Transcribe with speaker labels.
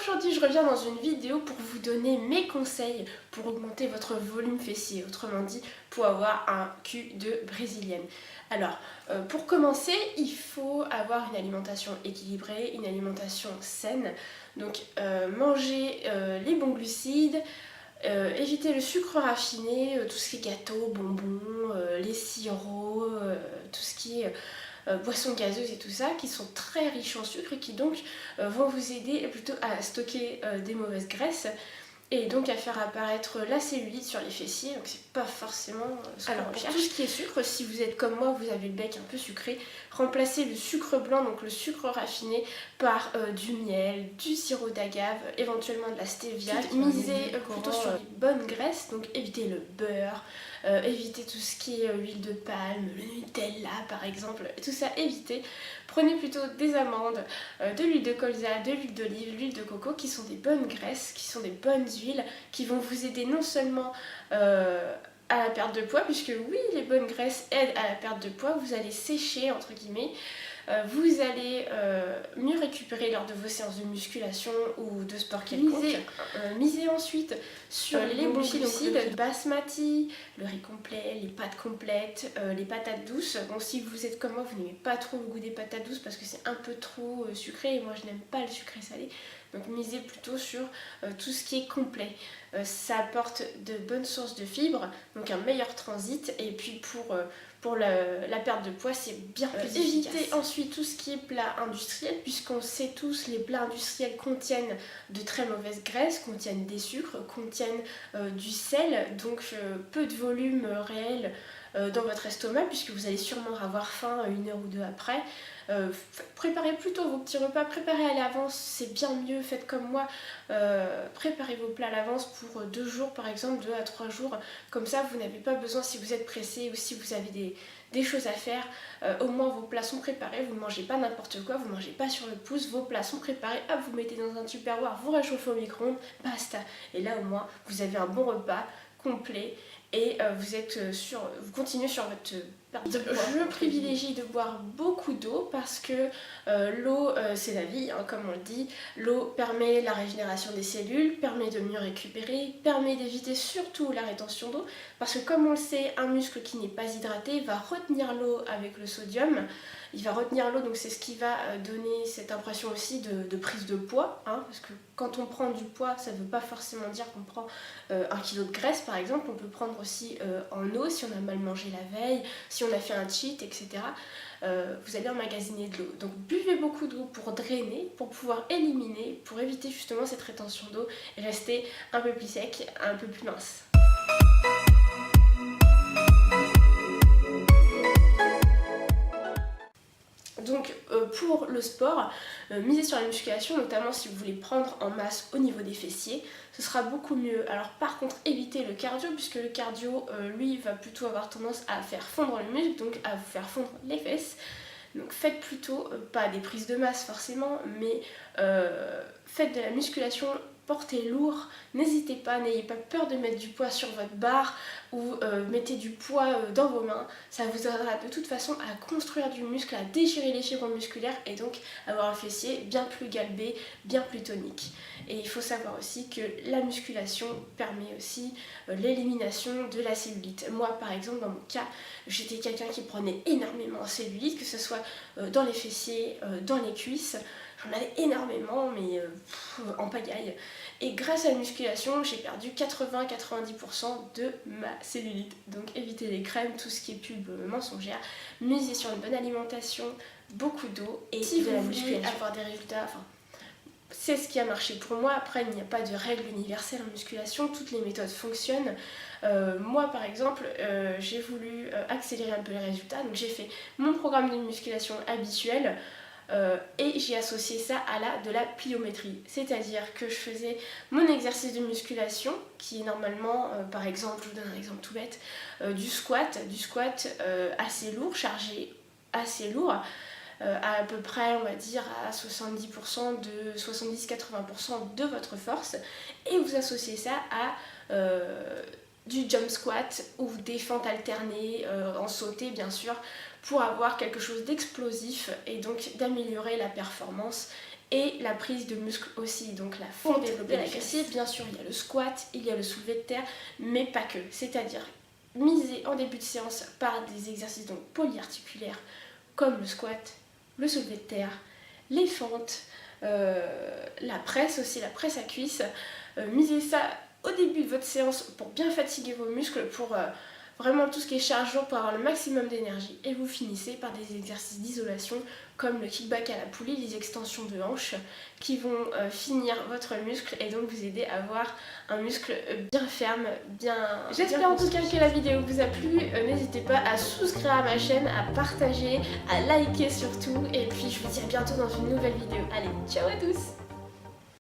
Speaker 1: Aujourd'hui je reviens dans une vidéo pour vous donner mes conseils pour augmenter votre volume fessier, autrement dit pour avoir un cul de brésilienne. Alors pour commencer il faut avoir une alimentation équilibrée, une alimentation saine, donc manger les bons glucides, éviter le sucre raffiné, tout ce qui est gâteau, bonbons, les sirops, tout ce qui est boissons gazeuses et tout ça, qui sont très riches en sucre et qui donc vont vous aider plutôt à stocker des mauvaises graisses et donc à faire apparaître la cellulite sur les fessiers, donc c'est pas forcément ce qu'on recherche. Pour tout ce qui est sucre, si vous êtes comme moi, vous avez le bec un peu sucré, remplacez le sucre blanc, donc le sucre raffiné, par du miel, du sirop d'agave, éventuellement de la stevia. Misez plutôt sur les bonnes graisses, donc évitez le beurre, évitez tout ce qui est huile de palme, le Nutella par exemple, tout ça évitez. Prenez plutôt des amandes, de l'huile de colza, de l'huile d'olive, l'huile de coco, qui sont des bonnes graisses, qui sont des bonnes huiles, qui vont vous aider non seulement à la perte de poids, puisque oui, les bonnes graisses aident à la perte de poids, vous allez sécher entre guillemets, vous allez mieux récupérer lors de vos séances de musculation ou de sport quelconque. Misez ensuite sur les bons glucides, le basmati, le riz complet, les pâtes complètes, les patates douces. Bon, si vous êtes comme moi, vous n'aimez pas trop le goût des patates douces parce que c'est un peu trop sucré et moi je n'aime pas le sucré salé. Donc misez plutôt sur tout ce qui est complet. Ça apporte de bonnes sources de fibres, donc un meilleur transit, et puis pour la perte de poids c'est bien plus efficace. Évitez ensuite tout ce qui est plat industriel, puisqu'on sait tous les plats industriels contiennent de très mauvaises graisses, contiennent des sucres, contiennent du sel, donc peu de volume réel dans votre estomac, puisque vous allez sûrement avoir faim une heure ou deux après. Préparez plutôt vos petits repas, préparez à l'avance, c'est bien mieux, faites comme moi, préparez vos plats à l'avance pour 2 jours par exemple, 2 à 3 jours, comme ça vous n'avez pas besoin, si vous êtes pressé ou si vous avez des choses à faire, au moins vos plats sont préparés, vous ne mangez pas n'importe quoi, vous ne mangez pas sur le pouce, vos plats sont préparés, hop, vous mettez dans un tupperware, vous réchauffez au micro-ondes, basta, et là au moins vous avez un bon repas complet et vous continuez sur votre perte de poids. Je privilégie de boire beaucoup d'eau parce que l'eau c'est la vie, hein, comme on le dit. L'eau permet la régénération des cellules, permet de mieux récupérer, permet d'éviter surtout la rétention d'eau, parce que comme on le sait, un muscle qui n'est pas hydraté va retenir l'eau avec le sodium. Il va retenir l'eau, donc c'est ce qui va donner cette impression aussi de prise de poids, hein, parce que quand on prend du poids, ça ne veut pas forcément dire qu'on prend 1 kg de graisse par exemple, on peut prendre aussi en eau si on a mal mangé la veille, si on a fait un cheat, etc. Vous allez emmagasiner de l'eau. Donc buvez beaucoup d'eau pour drainer, pour pouvoir éliminer, pour éviter justement cette rétention d'eau et rester un peu plus sec, un peu plus mince. Donc pour le sport, misez sur la musculation, notamment si vous voulez prendre en masse au niveau des fessiers, ce sera beaucoup mieux. Alors par contre évitez le cardio, puisque le cardio lui va plutôt avoir tendance à faire fondre le muscle, donc à vous faire fondre les fesses. Donc faites plutôt, pas des prises de masse forcément, mais faites de la musculation, portez lourd, n'hésitez pas, n'ayez pas peur de mettre du poids sur votre barre ou mettez du poids dans vos mains. Ça vous aidera de toute façon à construire du muscle, à déchirer les fibres musculaires et donc avoir un fessier bien plus galbé, bien plus tonique. Et il faut savoir aussi que la musculation permet aussi l'élimination de la cellulite. Moi par exemple dans mon cas, j'étais quelqu'un qui prenait énormément de cellulite, que ce soit dans les fessiers, dans les cuisses. J'en avais énormément, mais en pagaille. Et grâce à la musculation, j'ai perdu 80-90% de ma cellulite. Donc évitez les crèmes, tout ce qui est pub mensongère. Misez sur une bonne alimentation, beaucoup d'eau et si vous voulez avoir des résultats, c'est ce qui a marché pour moi. Après, il n'y a pas de règle universelle en musculation, toutes les méthodes fonctionnent. Moi par exemple, j'ai voulu accélérer un peu les résultats, donc j'ai fait mon programme de musculation habituel. Et j'ai associé ça à de la pliométrie, c'est-à-dire que je faisais mon exercice de musculation qui est normalement, par exemple, je vous donne un exemple tout bête, du squat assez lourd, chargé assez lourd, à peu près on va dire à 70%, 70-80% de votre force, et vous associez ça à du jump squat ou des fentes alternées en sauté bien sûr, pour avoir quelque chose d'explosif et donc d'améliorer la performance et la prise de muscle aussi, donc la fonte de la fessier. Bien sûr, il y a le squat, il y a le soulevé de terre, mais pas que. C'est-à-dire miser en début de séance par des exercices donc polyarticulaires comme le squat, le soulevé de terre, les fentes, la presse aussi, la presse à cuisse. Misez ça au début de votre séance pour bien fatiguer vos muscles, pour vraiment tout ce qui est chargeant, pour avoir le maximum d'énergie. Et vous finissez par des exercices d'isolation comme le kickback à la poulie, les extensions de hanches qui vont finir votre muscle et donc vous aider à avoir un muscle bien ferme, bien... J'espère en tout cas que la vidéo vous a plu. N'hésitez pas à souscrire à ma chaîne, à partager, à liker surtout. Et puis je vous dis à bientôt dans une nouvelle vidéo. Allez, ciao à tous!